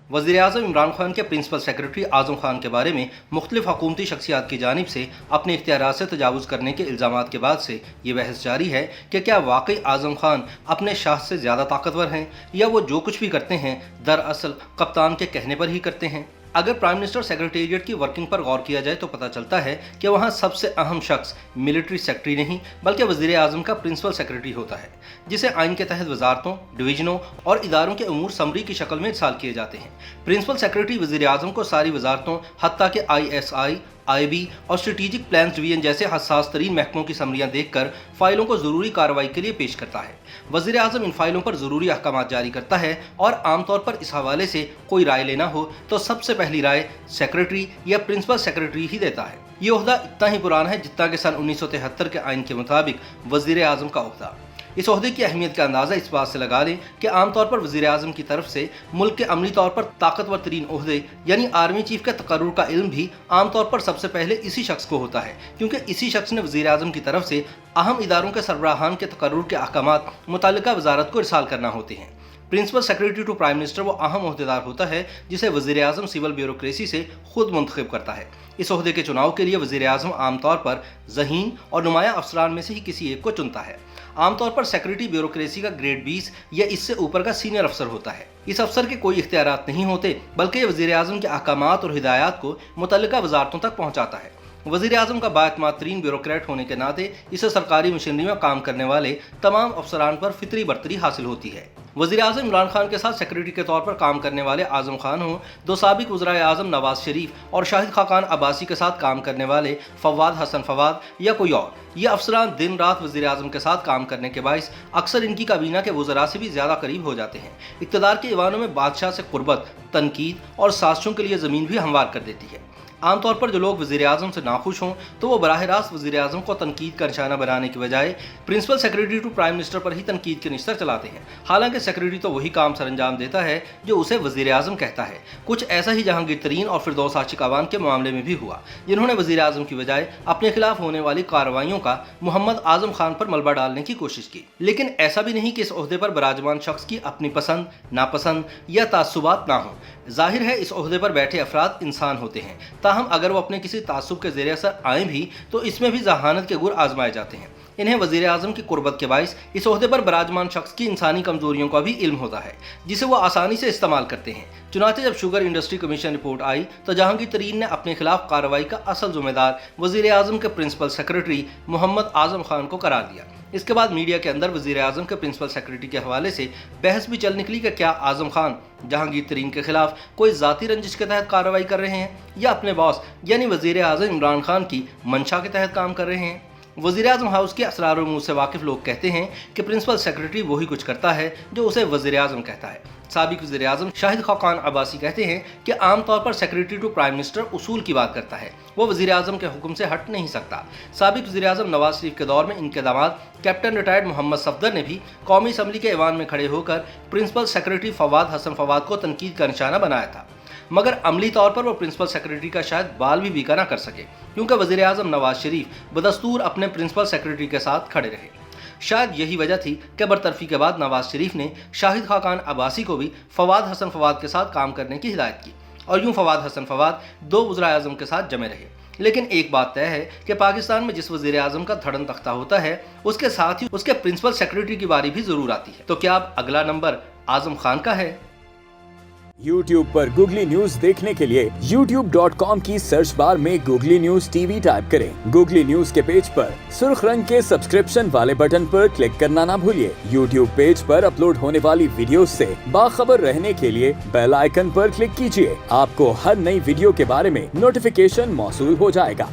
वज़ीर-ए-आज़म इमरान खान के principal secretary Azam Khan के बारे में मुख्तलिफ हुकूमती शख्सियात की जानिब से अपने इख्तियारात से तजावुज़ करने के इल्ज़ामात के बाद से ये बहस जारी है कि क्या वाकई आज़म खान अपने शाह से ज़्यादा ताकतवर हैं या वो जो कुछ भी करते हैं दरअसल कप्तान के कहने पर ही करते हैं। अगर प्राइम मिनिस्टर सेक्रेटेरिएट की वर्किंग पर गौर किया जाए तो पता चलता है कि वहाँ सबसे अहम शख्स मिलिट्री सेक्रेटरी नहीं बल्कि वज़ीर-ए-आज़म का प्रिंसिपल सेक्रेटरी होता है, जिसे आइन के तहत वजारतों, डिवीजनों और इदारों के उमूर समरी की शक्ल में इरसाल किए जाते हैं। प्रिंसिपल सेक्रेटरी वज़ीर-ए-आज़म को सारी वजारतों हत्ता के ISI, IB और स्ट्रेटेजिक प्लान्स डिवीजन जैसे हसास तरीन महकमों की समरियां देखकर फाइलों को ज़रूरी कार्रवाई के लिए पेश करता है। वज़ीर-ए-आज़म इन फाइलों पर ज़रूरी अहकामात जारी करता है और आमतौर पर इस हवाले से कोई राय लेना हो तो सबसे पहली राय सेक्रेटरी या प्रिंसिपल सेक्रेटरी ही देता है। ये ओहदा इतना ही पुराना है जितना कि सन 1973 के आइन के मुताबिक वज़ीर-ए-आज़म का ओहदा। इस ओहदे की अहमियत का अंदाज़ा इस बात से लगा लें कि आमतौर पर वज़ीर-ए-आज़म की तरफ से मुल्क के अमली तौर पर ताकतवर तरीन ओहदे यानी आर्मी चीफ के तकर्रुर का इल्म भी आमतौर पर सबसे पहले इसी शख्स को होता है, क्योंकि इसी शख्स ने वज़ीर-ए-आज़म की तरफ से अहम इदारों के सरबराहान के तकर्रुर के अहकामात मुतल्लिका वजारत को इरसाल करना होते हैं। Principal secretary to prime minister वो अहम ओहदेदार होता है जिसे वज़ीर-ए-आज़म सिविल ब्यूरोक्रेसी से खुद मुंतखब करता है। इस ओहदे के चुनाव के लिए वज़ीर-ए-आज़म आमतौर पर ज़हीन और नुमाया अफसरान में से ही किसी एक को चुनता है। आमतौर पर सेक्रेटरी ब्यूरोक्रेसी का ग्रेड 20 या इससे ऊपर का सीनियर अफसर होता है। इस अफसर के कोई इख्तियारात नहीं होते बल्कि ये वज़ीर-ए-आज़म के अहकामात और हिदायत को मुतल्लिका वजारतों तक पहुँचाता है। वज़ीर-ए-आज़म का बाएतमाद तरीन ब्यूरोक्रेट होने के नाते इसे सरकारी मशीनरी में काम करने वाले तमाम अफसरान पर फितरी बरतरी हासिल होती है। वज़ीर-ए-आज़म इमरान खान के साथ सेक्रेटरी के तौर पर काम करने वाले आज़म खान हों, दो साबिक वज़ीर-ए-आज़म नवाज शरीफ और शाहिद खाकान अब्बासी के साथ काम करने वाले फवाद हसन फवाद या कोई और, ये अफसरान दिन रात वज़ीर-ए-आज़म के साथ काम करने के बाइस अक्सर इनकी काबीना के वज़रा से भी ज़्यादा करीब हो जाते हैं। इक़्तिदार के ईवानों में बादशाह से कुर्बत, तनकीद और साजिशों के लिए ज़मीन भी हमवार कर देती है। आमतौर पर जो लोग वज़ीर-ए-आज़म से नाखुश हों तो वो बराह रास्त वज़ीर-ए-आज़म को तनकीद का निशाना बनाने के बजाय principal secretary to prime minister पर ही तनकीद के निश्तर चलाते हैं। हालांकि सेक्रेटरी तो वही काम सरंजाम देता है जो उसे वज़ीर-ए-आज़म कहता है। कुछ ऐसा ही जहांगीर तरीन और फिरदौस आशिक अवान के मामले में भी हुआ, जिन्होंने वज़ीर-ए-आज़म की बजाय अपने खिलाफ होने वाली कार्रवाइयों का मोहम्मद आज़म खान पर मलबा डालने की कोशिश की। लेकिन ऐसा भी नहीं कि इस ओहदे पर बराजमान शख्स की अपनी पसंद, नापसंद या तासुबात ना हो। जाहिर है इस ओहदे पर बैठे अफराद इंसान होते हैं, ताहम अगर वो अपने किसी तासुब के ज़ेरे असर आए भी तो इसमें भी जहानत के गुर आजमाए जाते हैं। इन्हें वज़ीर-ए-आज़म की कुर्बत के बाइस इस ओहदे पर बराजमान शख्स की इंसानी कमजोरियों का भी इल्म होता है, जिसे वो आसानी से इस्तेमाल करते हैं। चुनांचे जब शुगर इंडस्ट्री कमीशन रिपोर्ट आई तो जहांगीर तरीन ने अपने खिलाफ कार्रवाई का असल जिम्मेदार वज़ीर-ए-आज़म के प्रिंसिपल सेक्रेटरी मोहम्मद आज़म खान को करार दिया। इसके बाद मीडिया के अंदर वज़ीर-ए-आज़म के प्रिंसिपल सेक्रेटरी के हवाले से बहस भी चल निकली कि क्या आज़म खान जहांगीर तरीन के खिलाफ कोई ज़ाती रंजिश के तहत कार्रवाई कर रहे हैं या अपने बॉस यानी वज़ीर-ए-आज़म इमरान खान की मंशा के तहत काम कर रहे हैं। वज़ीर-ए-आज़म हाउस के असरार और उमूर से वाकिफ़ लोग कहते हैं कि प्रिंसिपल सेक्रेटरी वही कुछ करता है जो उसे वज़ीर-ए-आज़म कहता है। साबिक वज़ीर-ए-आज़म शाहिद खाकान अब्बासी कहते हैं कि आमतौर पर सेक्रेटरी टू प्राइम मिनिस्टर उसूल की बात करता है, वो वज़ीर-ए-आज़म के हुक्म से हट नहीं सकता। साबिक वज़ीर-ए-आज़म नवाज शरीफ के दौर में इनके दामाद कैप्टन रिटायर्ड मोहम्मद सफदर ने भी कौमी असम्बली के ऐवान में खड़े होकर प्रिंसिपल सेक्रेटरी फवाद हसन फवाद को तनकीद का निशाना बनाया था, मगर अमली तौर पर वो प्रिंसिपल सेक्रेटरी का शायद बाल भी बीका ना कर सके, क्योंकि वज़ीर-ए-आज़म नवाज शरीफ बदस्तूर अपने प्रिंसिपल सेक्रेटरी के साथ खड़े रहे। शायद यही वजह थी कि बरतरफी के बाद नवाज शरीफ ने शाहिद खाकान अब्बासी को भी फवाद हसन फवाद के साथ काम करने की हिदायत की और यूं फवाद हसन फवाद दो वज़ीर-ए-आज़म के साथ जमे रहे। लेकिन एक बात तय है कि पाकिस्तान में जिस वज़ीर-ए-आज़म का धड़न तख्ता होता है उसके साथ ही उसके प्रिंसिपल सेक्रेटरी की बारी भी ज़रूर आती है। तो क्या अब अगला नंबर आज़म खान का है? YouTube पर गूगली न्यूज देखने के लिए youtube.com की सर्च बार में गूगली न्यूज TV टाइप करें। गूगली न्यूज के पेज पर सुर्ख रंग के सब्सक्रिप्शन वाले बटन पर क्लिक करना ना भूलिए। YouTube पेज पर अपलोड होने वाली वीडियोस से बाखबर रहने के लिए बेल आइकन पर क्लिक कीजिए। आपको हर नई वीडियो के बारे में नोटिफिकेशन मौसूल हो जाएगा।